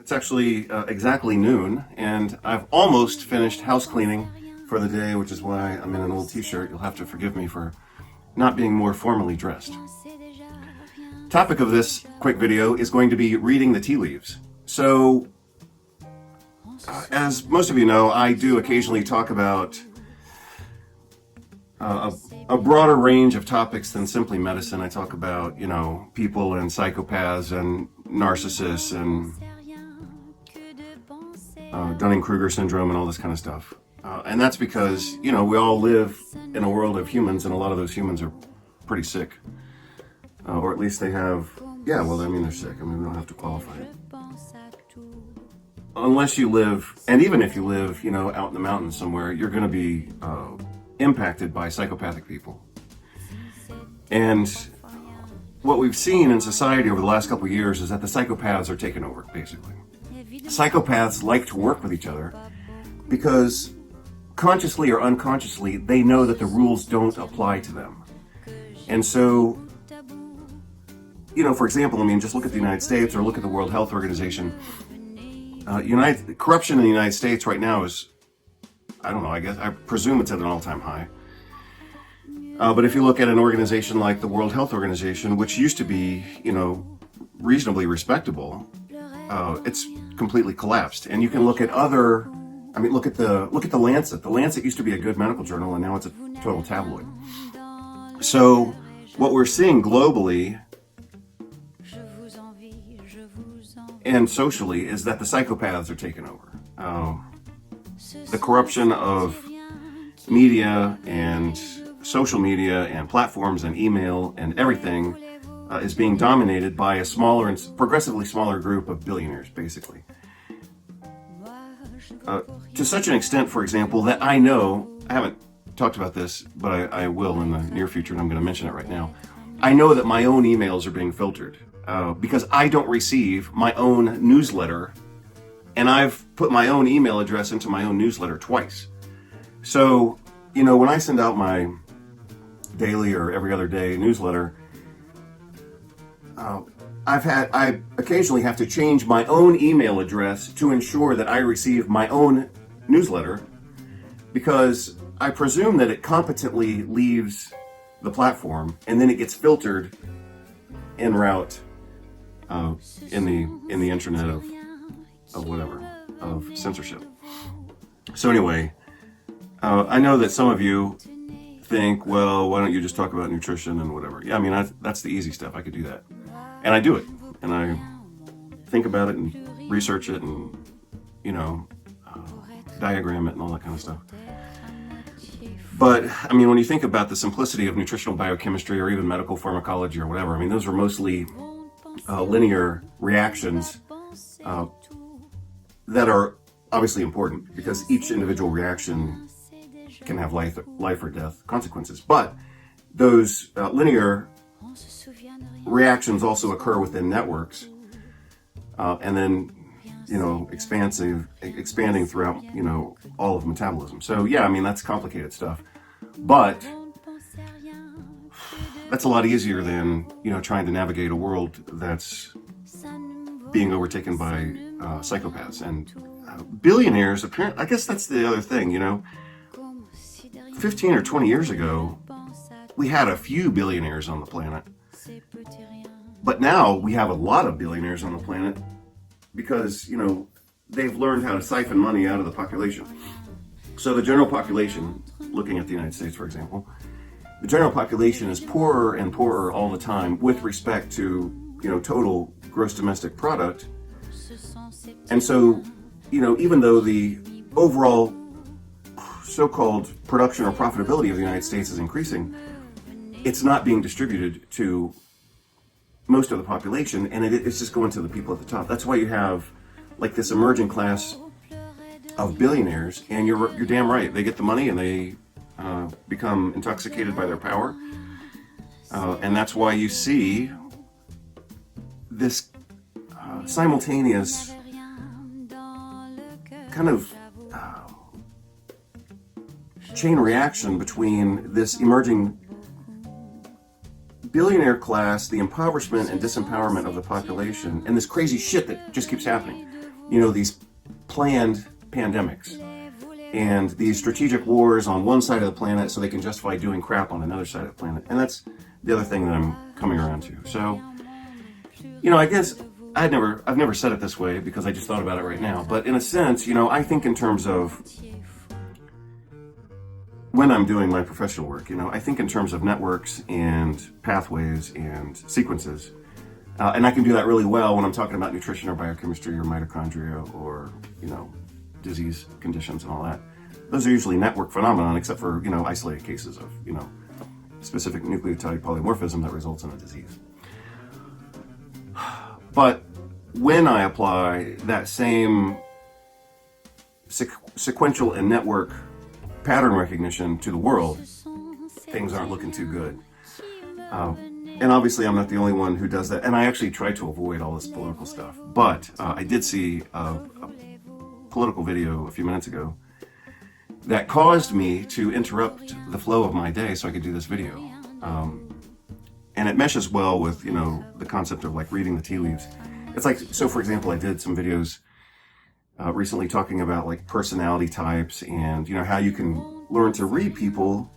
It's actually exactly noon, and I've almost finished house cleaning for the day, which is why I'm in an old t-shirt. You'll have to forgive me for not being more formally dressed. Topic of this quick video is going to be reading the tea leaves. So, as most of you know, I do occasionally talk about a broader range of topics than simply medicine. I talk about, people and psychopaths and narcissists and Dunning-Kruger syndrome and all this kind of stuff. And that's because, we all live in a world of humans, and a lot of those humans are pretty sick. Or at least they have, they're sick. We don't have to qualify it. Unless you live, and even if you live, out in the mountains somewhere, you're going to be impacted by psychopathic people. And what we've seen in society over the last couple of years is that the psychopaths are taking over, basically. Psychopaths like to work with each other because consciously or unconsciously, they know that the rules don't apply to them. And so, for example, just look at the United States or look at the World Health Organization. Corruption in the United States right now is, I presume it's at an all-time high. But if you look at an organization like the World Health Organization, which used to be, reasonably respectable, it's completely collapsed. And you can look at look at the Lancet. The Lancet used to be a good medical journal, and now it's a total tabloid. So what we're seeing globally and socially is that the psychopaths are taking over. The corruption of media and social media and platforms and email and everything is being dominated by a smaller and progressively smaller group of billionaires, basically. To such an extent, for example, that I haven't talked about this, but I will in the near future, and I'm going to mention it right now. I know that my own emails are being filtered because I don't receive my own newsletter, and I've put my own email address into my own newsletter twice. So, when I send out my daily or every other day newsletter, I occasionally have to change my own email address to ensure that I receive my own newsletter, because I presume that it competently leaves the platform and then it gets filtered en route in the internet of censorship. So anyway, I know that some of you think, well, why don't you just talk about nutrition and whatever? Yeah, that's the easy stuff. I could do that. And I do it. And I think about it and research it and, diagram it and all that kind of stuff. But, when you think about the simplicity of nutritional biochemistry or even medical pharmacology or whatever, those are mostly linear reactions that are obviously important because each individual reaction can have life or death consequences. But those linear reactions also occur within networks, and then, expanding throughout, all of metabolism. So yeah, that's complicated stuff, but that's a lot easier than, trying to navigate a world that's being overtaken by psychopaths and billionaires. Apparently, I guess that's the other thing, 15 or 20 years ago, we had a few billionaires on the planet. But now we have a lot of billionaires on the planet because, they've learned how to siphon money out of the population. So the general population, looking at the United States, for example, the general population is poorer and poorer all the time with respect to, total gross domestic product. And so, even though the overall so-called production or profitability of the United States is increasing, it's not being distributed to most of the population, and it's just going to the people at the top. That's why you have this emerging class of billionaires, and you're damn right. They get the money and they become intoxicated by their power, and that's why you see this simultaneous kind of chain reaction between this emerging billionaire class, the impoverishment and disempowerment of the population, and this crazy shit that just keeps happening. these planned pandemics and these strategic wars on one side of the planet so they can justify doing crap on another side of the planet. And that's the other thing that I'm coming around to. So, I guess I've never said it this way because I just thought about it right now. But in a sense, I think in terms of when I'm doing my professional work, I think in terms of networks and pathways and sequences. And I can do that really well when I'm talking about nutrition or biochemistry or mitochondria or, disease conditions and all that. Those are usually network phenomenon, except for, isolated cases of, specific nucleotide polymorphism that results in a disease. But when I apply that same sequential and network pattern recognition to the world, things aren't looking too good. And obviously I'm not the only one who does that. And I actually try to avoid all this political stuff. But I did see a political video a few minutes ago that caused me to interrupt the flow of my day so I could do this video. And it meshes well with, the concept of like reading the tea leaves. It's like, so for example, I did some videos recently talking about like personality types and, how you can learn to read people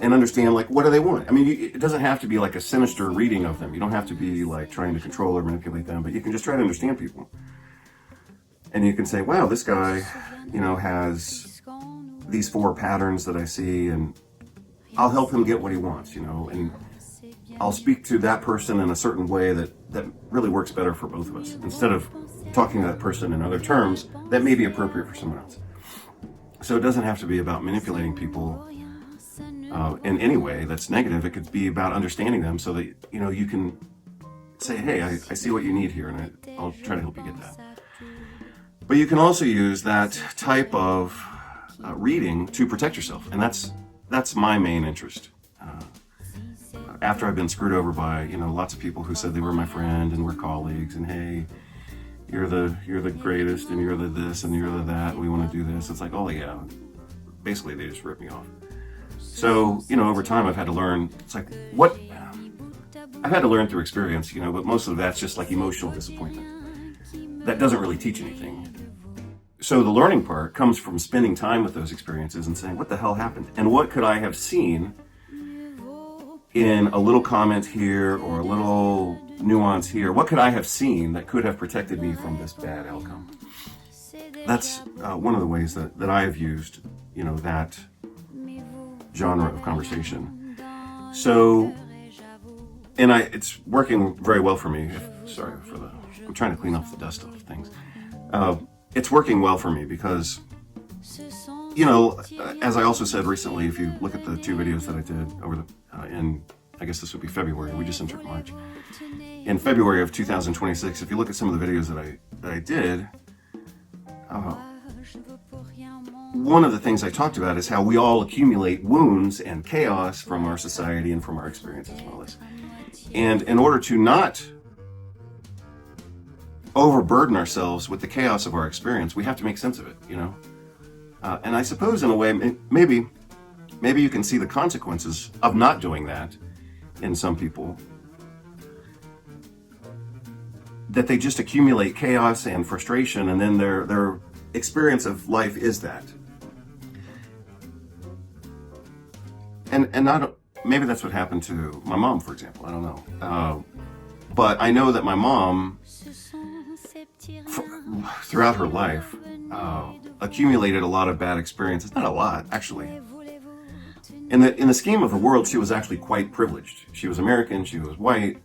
and understand like what do they want. I mean, it doesn't have to be like a sinister reading of them. You don't have to be like trying to control or manipulate them, but you can just try to understand people. And you can say, wow, this guy, has these 4 patterns that I see, and I'll help him get what he wants, and I'll speak to that person in a certain way that really works better for both of us, instead of talking to that person in other terms that may be appropriate for someone else. So it doesn't have to be about manipulating people in any way that's negative. It could be about understanding them so that, you can say, hey, I see what you need here, and I'll try to help you get that. But you can also use that type of reading to protect yourself, and that's my main interest. After I've been screwed over by lots of people who said they were my friend and were colleagues, and hey, you're the greatest, and you're the this, and you're the that, we want to do this. It's like, oh yeah, basically they just ripped me off. So over time I've had to learn. It's like what I've had to learn through experience, but most of that's just like emotional disappointment. That doesn't really teach anything. So the learning part comes from spending time with those experiences and saying, what the hell happened? And what could I have seen in a little comment here or a little nuance here? What could I have seen that could have protected me from this bad outcome? That's one of the ways that I have used, that genre of conversation. So, and it's working very well for me. I'm trying to clean off the dust off things. It's working well for me because, as I also said recently, if you look at the 2 videos that I did over in, I guess this would be February, we just entered March. In February of 2026, if you look at some of the videos that I did, one of the things I talked about is how we all accumulate wounds and chaos from our society and from our experiences and all this. And in order to not overburden ourselves with the chaos of our experience, we have to make sense of it, and I suppose in a way, maybe you can see the consequences of not doing that in some people, that they just accumulate chaos and frustration, and then their experience of life is that. And not, maybe that's what happened to my mom, for example, I don't know. But I know that my mom, throughout her life, accumulated a lot of bad experiences. Not a lot, actually. In the scheme of the world, she was actually quite privileged. She was American, she was white,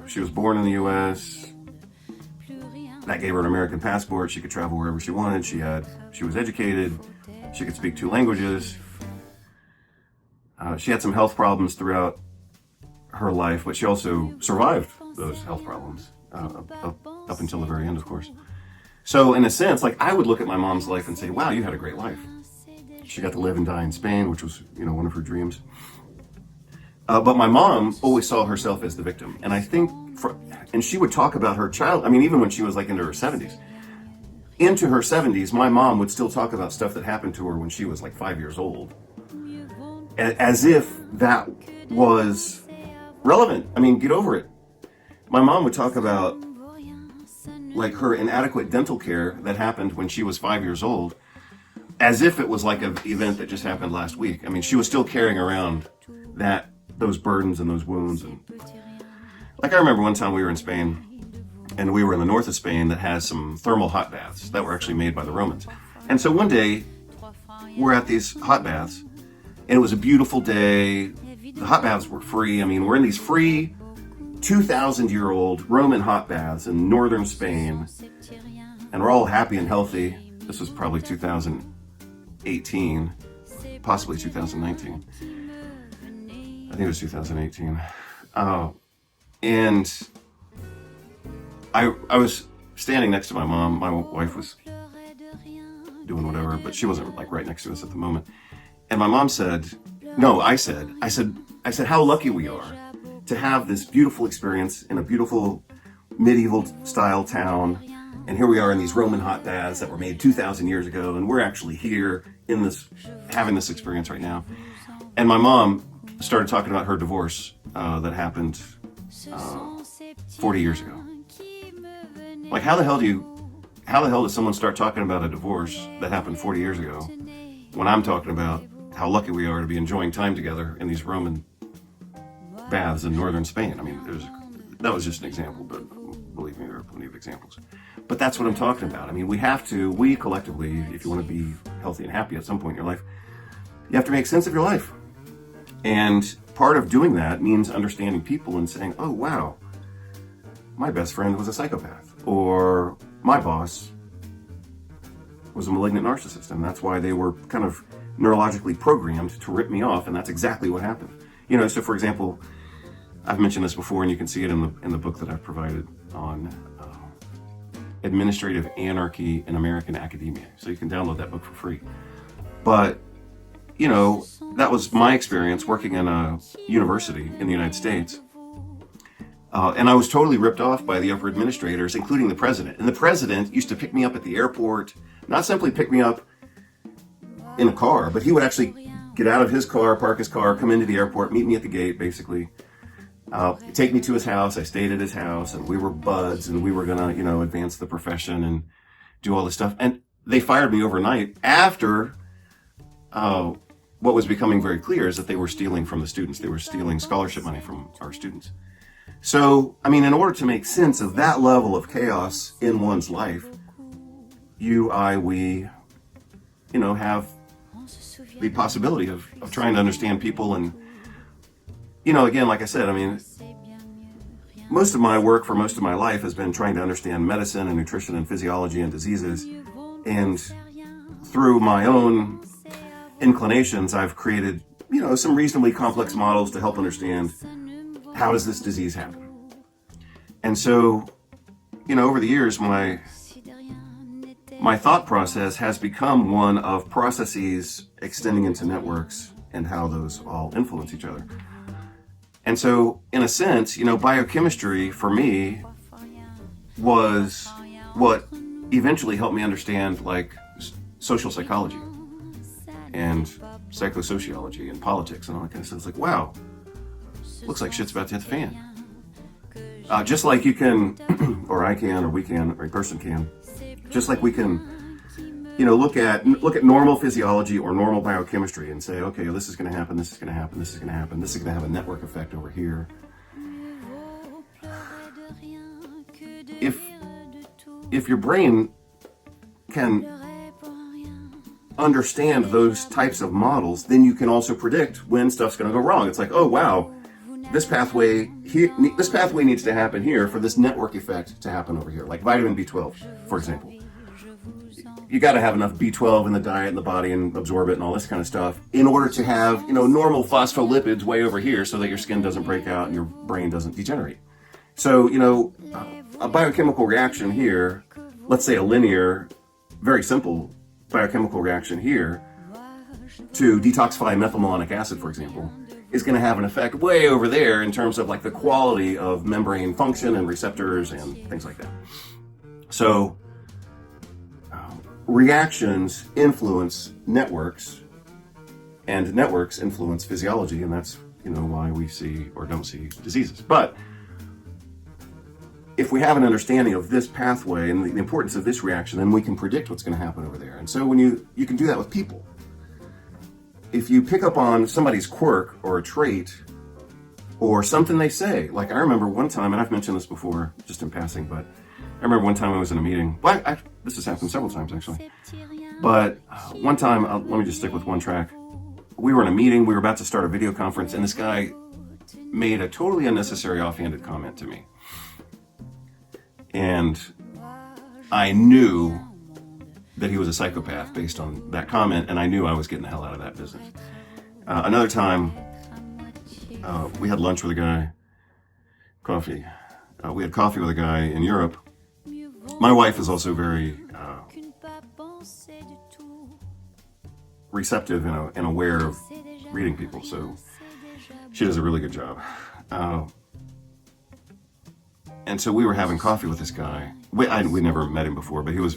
she was born in the U.S., that gave her an American passport, she could travel wherever she wanted, she was educated, she could speak 2 languages. She had some health problems throughout her life, but she also survived those health problems up until the very end, of course. So in a sense, like, I would look at my mom's life and say, wow, you had a great life. She got to live and die in Spain, which was, one of her dreams. But my mom always saw herself as the victim. And I think, and she would talk about her even when she was like into her 70s. Into her 70s, my mom would still talk about stuff that happened to her when she was like 5 years old. As if that was relevant. I mean, get over it. My mom would talk about like her inadequate dental care that happened when she was 5 years old, as if it was like an event that just happened last week. I mean, she was still carrying around those burdens and those wounds. And like, I remember one time we were in Spain, and we were in the north of Spain that has some thermal hot baths that were actually made by the Romans. And so one day we're at these hot baths, and it was a beautiful day. The hot baths were free. I mean, we're in these free 2,000-year-old Roman hot baths in northern Spain, and we're all happy and healthy. This was probably 2018, possibly 2019. I think it was 2018. And I was standing next to my mom. My wife was doing whatever, but she wasn't like right next to us at the moment. And my mom said, no, I said, how lucky we are to have this beautiful experience in a beautiful medieval style town. And here we are in these Roman hot baths that were made 2,000 years ago. And we're actually here in this, having this experience right now. And my mom started talking about her divorce that happened 40 years ago. Like, how the hell does someone start talking about a divorce that happened 40 years ago when I'm talking about how lucky we are to be enjoying time together in these Roman baths in northern Spain? I mean, that was just an example, but believe me, there are plenty of examples. But that's what I'm talking about. I mean, we collectively, if you want to be healthy and happy at some point in your life, you have to make sense of your life. And part of doing that means understanding people and saying, oh, wow, my best friend was a psychopath, or my boss was a malignant narcissist, and that's why they were kind of neurologically programmed to rip me off, and that's exactly what happened. You know, so for example, I've mentioned this before, and you can see it in the book that I've provided on administrative anarchy in American academia. So you can download that book for free. But, you know, that was my experience working in a university in the United States. And I was totally ripped off by the upper administrators, including the president. And the president used to pick me up at the airport, not simply pick me up in a car, but he would actually get out of his car, park his car, come into the airport, meet me at the gate, basically. Take me to his house. I stayed at his house, and we were buds, and we were gonna, you know, advance the profession and do all this stuff. And they fired me overnight after what was becoming very clear is that they were stealing from the students. They were stealing scholarship money from our students. So, I mean, in order to make sense of that level of chaos in one's life, we, you know, have the possibility of trying to understand people. And, you know, again, like I said, I mean, most of my work for most of my life has been trying to understand medicine and nutrition and physiology and diseases. And through my own inclinations, I've created, you know, some reasonably complex models to help understand how does this disease happen. And so, you know, over the years, my thought process has become one of processes extending into networks and how those all influence each other. And so, in a sense, you know, biochemistry for me was what eventually helped me understand, like, social psychology and psychosociology and politics and all that kind of stuff. It's like, wow, looks like shit's about to hit the fan. Just like you can, or I can, or we can, or a person can, just like we can, you know, look at normal physiology or normal biochemistry and say, okay, this is going to happen, this is going to happen, this is going to happen, this is going to have a network effect over here. If your brain can understand those types of models, then you can also predict when stuff's going to go wrong. It's like, oh wow, this pathway needs to happen here for this network effect to happen over here. Like vitamin B12, for example. You got to have enough B12 in the diet and the body and absorb it and all this kind of stuff in order to have, you know, normal phospholipids way over here so that your skin doesn't break out and your brain doesn't degenerate. So, you know, a biochemical reaction here, let's say a linear, very simple biochemical reaction here to detoxify methylmalonic acid, for example, is going to have an effect way over there in terms of like the quality of membrane function and receptors and things like that. So reactions influence networks, and networks influence physiology, and that's, you know, why we see or don't see diseases. But if we have an understanding of this pathway and the importance of this reaction, then we can predict what's going to happen over there. And so when you can do that with people. If you pick up on somebody's quirk or a trait or something they say, like I remember one time, and I've mentioned this before just in passing, but I remember one time I was in a meeting. Well, this has happened several times actually. But one time, let me just stick with one track. We were in a meeting, we were about to start a video conference, and this guy made a totally unnecessary offhanded comment to me. And I knew that he was a psychopath based on that comment, and I knew I was getting the hell out of that business. Another time, we had lunch with a guy, coffee. We had coffee with a guy in Europe. My wife is also very receptive and aware of reading people, so she does a really good job. And so we were having coffee with this guy. We never met him before, but he was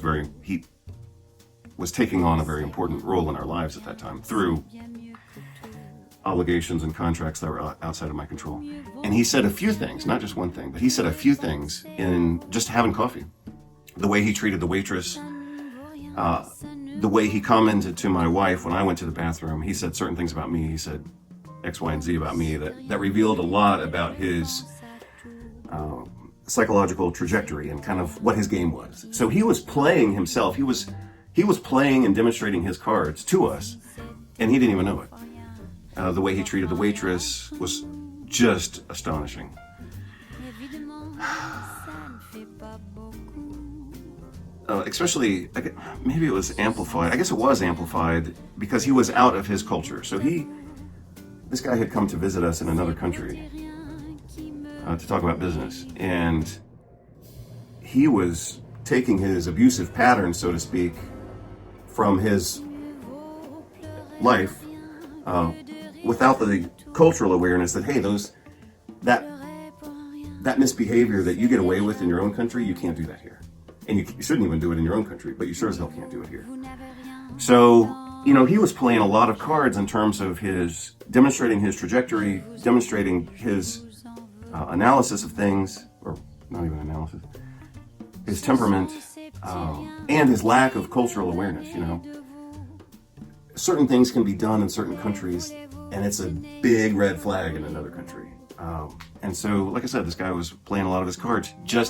taking on a very important role in our lives at that time through obligations and contracts that were outside of my control. And he said a few things, not just one thing, but he said a few things in just having coffee. The way he treated the waitress, the way he commented to my wife when I went to the bathroom. He said certain things about me. He said X, Y, and Z about me that revealed a lot about his psychological trajectory and kind of what his game was. So he was playing himself. He was playing and demonstrating his cards to us, and he didn't even know it. The way he treated the waitress was just astonishing. Especially, maybe it was amplified. I guess it was amplified because he was out of his culture. So this guy had come to visit us in another country to talk about business, and he was taking his abusive pattern, so to speak, from his life without the cultural awareness that, hey, that misbehavior that you get away with in your own country, you can't do that here. And you shouldn't even do it in your own country, but you sure as hell can't do it here. So, he was playing a lot of cards in terms of his demonstrating his trajectory, demonstrating his analysis of things, or not even analysis, his temperament, and his lack of cultural awareness. Certain things can be done in certain countries, and it's a big red flag in another country. And so, like I said, this guy was playing a lot of his cards, just